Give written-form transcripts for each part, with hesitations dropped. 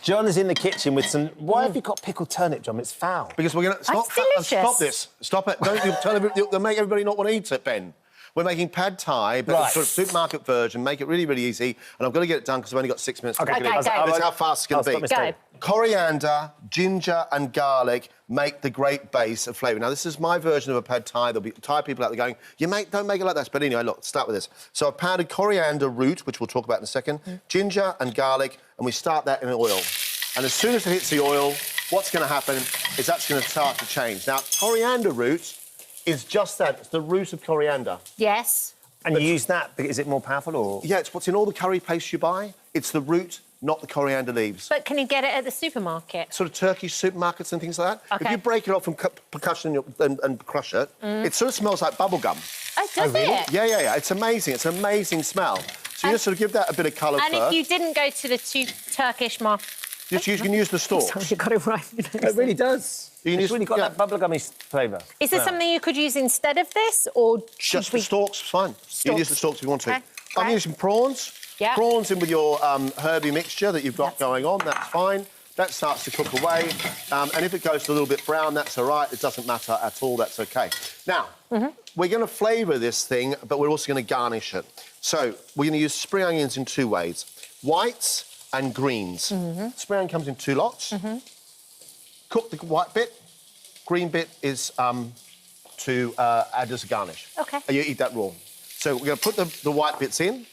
John is in the kitchen with some... Why have you got pickled turnip, John? It's foul. Because we're going to... Stop this. Stop it. Don't you tell everybody... They'll make everybody not want to eat it, Ben. We're making pad thai, but it's sort of supermarket version. Make it really, really easy. And I've got to get it done because I've only got 6 minutes to cook it. That's how fast it's going to be. Go. Coriander, ginger and garlic make the great base of flavour. Now, this is my version of a pad thai. There'll be Thai people out there going, don't make it like this. But anyway, look, start with this. So I've pounded coriander root, which we'll talk about in a second, ginger and garlic, and we start that in oil. And as soon as it hits the oil, what's going to happen is that's going to start to change. Now, coriander root is just that. It's the root of coriander. Yes. And you use that, is it more powerful, or...? Yeah, it's what's in all the curry paste you buy. It's the root, not the coriander leaves. But can you get it at the supermarket? Sort of Turkish supermarkets and things like that. OK. If you break it off from percussion and crush it, it sort of smells like bubble gum. Oh, does it? Yeah. It's amazing. It's an amazing smell. So you just sort of give that a bit of colour first. And if you didn't go to the Turkish market... You can use the stalks. You got it right. It really does. It's really got that bubblegummy flavour. Is there something you could use instead of this, or just the stalks? Fine. You can use the stalks if you want to. Okay. I'm using prawns. Yeah. Prawns in with your herby mixture that you've got going on. That's fine. That starts to cook away. And if it goes a little bit brown, that's all right. It doesn't matter at all. That's OK. Now, we're going to flavour this thing, but we're also going to garnish it. So we're going to use spring onions in 2 ways. Whites and greens. Spring onion comes in 2 lots. Cook the white bit. Green bit is to add as a garnish. OK. And you eat that raw. So we're going to put the white bits in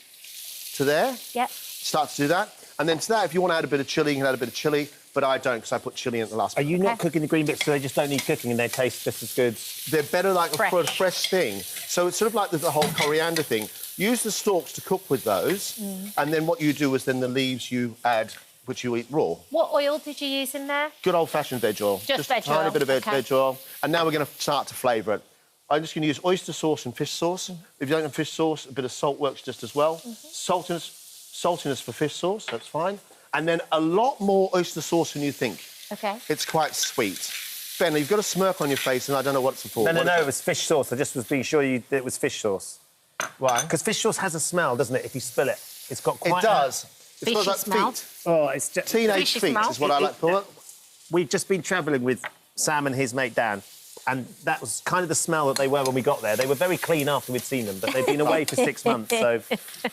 to there. Yep. Start to do that. And then to that, if you want to add a bit of chilli, you can add a bit of chilli, but I don't because I put chilli in at the last Are bit. you not cooking the green bits so they just don't need cooking and they taste just as good? They're better like for a fresh thing. So it's sort of like the whole coriander thing. Use the stalks to cook with those, and then what you do is then the leaves you add, which you eat raw. What oil did you use in there? Good old-fashioned veg oil. Just veg a tiny oil. bit of veg oil. And now we're going to start to flavour it. I'm just going to use oyster sauce and fish sauce. If you don't have fish sauce, a bit of salt works just as well. Saltiness for fish sauce, that's fine. And then a lot more oyster sauce than you think. OK. It's quite sweet. Ben, you've got a smirk on your face, and I don't know what it's for. No, it was fish sauce. I just was being sure it was fish sauce. Why? Because fish sauce has a smell, doesn't it, if you spill it? It's got quite... It does. It Fishy smells like smell. feet. Oh, it's just... Teenage feet is what I like to call it. We've just been travelling with Sam and his mate Dan, and that was kind of the smell that they were when we got there. They were very clean after we'd seen them, but they've been away for 6 months, so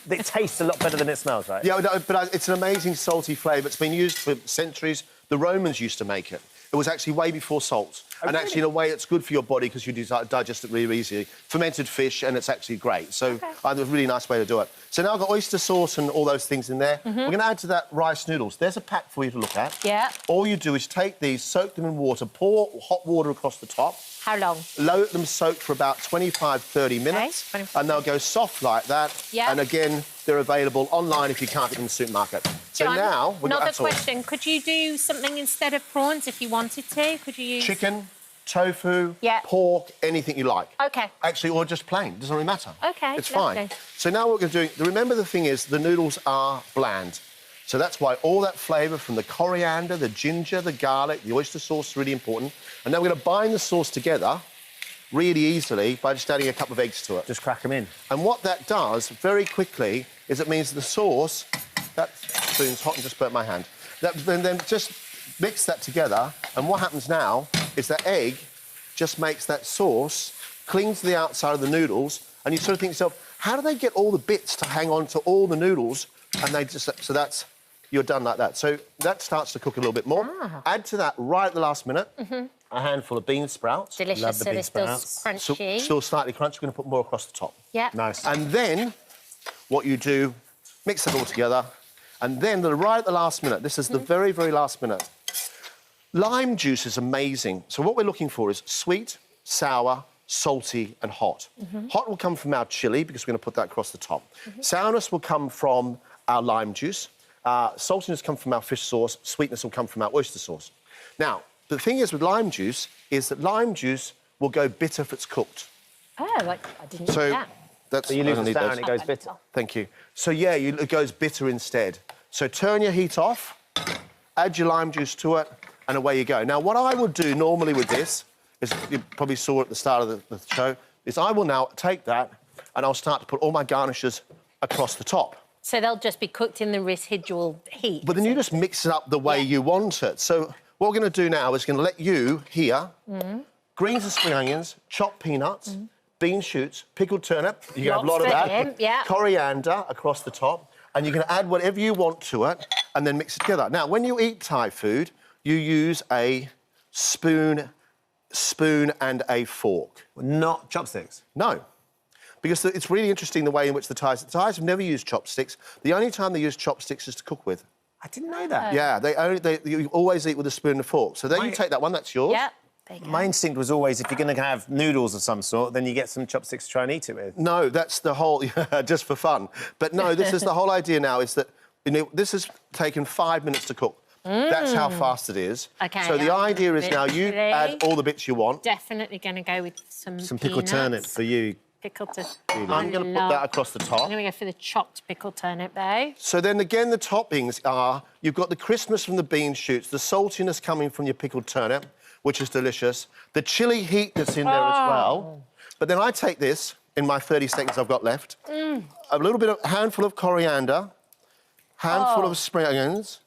it tastes a lot better than it smells, right? Yeah, but it's an amazing salty flavour. It's been used for centuries. The Romans used to make it. It was actually way before salt. And actually, in a way, it's good for your body because you digest it really easily. Fermented fish, and it's actually great. So it's a really nice way to do it. So now I've got oyster sauce and all those things in there. We're going to add to that rice noodles. There's a pack for you to look at. Yeah. All you do is take these, soak them in water, pour hot water across the top. How long? Let them soak for about 25, 30 minutes. Okay. And they'll go soft like that. Yeah. And again, they're available online if you can't get them in the supermarket. So John, now... another question. Could you do something instead of prawns if you wanted to? Could you use... Chicken, tofu, Yeah. pork, anything you like. OK. Actually, or just plain. It doesn't really matter. OK, It's lovely. fine. So now what we're doing... Remember, the thing is, the noodles are bland. So that's why all that flavour from the coriander, the ginger, the garlic, the oyster sauce is really important. And now we're going to bind the sauce together really easily by just adding a couple of eggs to it. Just crack them in. And what that does, very quickly, is it means the sauce... That spoon's hot and just burnt my hand. Then just mix that together, and what happens now is that egg just makes that sauce cling to the outside of the noodles, and you sort of think to yourself, how do they get all the bits to hang on to all the noodles? And they just... So that's... You're done like that. So that starts to cook a little bit more. Add to that, right at the last minute, a handful of bean sprouts. Delicious, Love the so bean they're still sprouts. crunchy. Still slightly crunchy. We're going to put more across the top. Yeah. Nice. And then what you do, mix it all together, and then right at the last minute, this is the very, very last minute, lime juice is amazing. So what we're looking for is sweet, sour, salty and hot. Hot will come from our chilli, because we're going to put that across the top. Sourness will come from our lime juice. Saltiness comes from our fish sauce. Sweetness will come from our oyster sauce. Now, the thing is with lime juice is that lime juice will go bitter if it's cooked. Oh, I didn't know that. That's... So you lose the sour those. and it goes bitter. Thank you. So, yeah, it goes bitter instead. So turn your heat off, add your lime juice to it, and away you go. Now, what I would do normally with this, is you probably saw at the start of the show, is I will now take that and I'll start to put all my garnishes across the top. So they'll just be cooked in the residual heat. But then you just mix it up the way you want it. So what we're going to do now is going to let you here, greens and spring onions, chopped peanuts, bean shoots, pickled turnip. You can have a lot of that. Coriander across the top. And you're going to add whatever you want to it and then mix it together. Now, when you eat Thai food, you use a spoon and a fork. Not chopsticks? No. Because it's really interesting the way in which the Thais have never used chopsticks. The only time they use chopsticks is to cook with. I didn't know that. Yeah, you always eat with a spoon and a fork. So there you take that one, that's yours. Yep. My instinct was always, if you're going to have noodles of some sort, then you get some chopsticks to try and eat it with. No, that's the whole... just for fun. But no, this is the whole idea now, is that, you know, this has taken 5 minutes to cook. That's how fast it is. OK. So the idea is now you add all the bits you want. Definitely going to go with some pickled turnip for you. Pickled turnip. I'm going to put that across the top. I'm going to go for the chopped pickled turnip, though. So then, again, the toppings are... You've got the crispness from the bean shoots, the saltiness coming from your pickled turnip, which is delicious, the chilli heat that's in there as well. But then I take this, in my 30 seconds I've got left, a little bit of handful of coriander, handful of spring onions,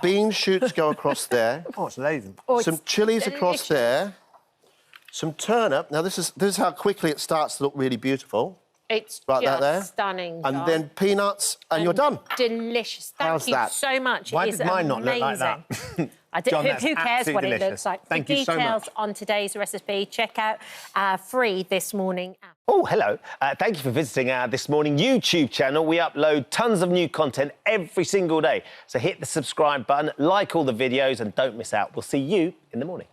bean shoots go across there. Oh, it's amazing. Some chilies across there, some turnip. Now, this is how quickly it starts to look really beautiful. It's right just there. Stunning, And then peanuts, and you're done. Delicious. Thank you so much. Why it did is mine amazing. not look like that? John, who cares what it looks like? Thank For you so details much. on today's recipe, check out our free This Morning app. Oh, hello. Thank you for visiting our This Morning YouTube channel. We upload tons of new content every single day. So hit the subscribe button, like all the videos, and don't miss out. We'll see you in the morning.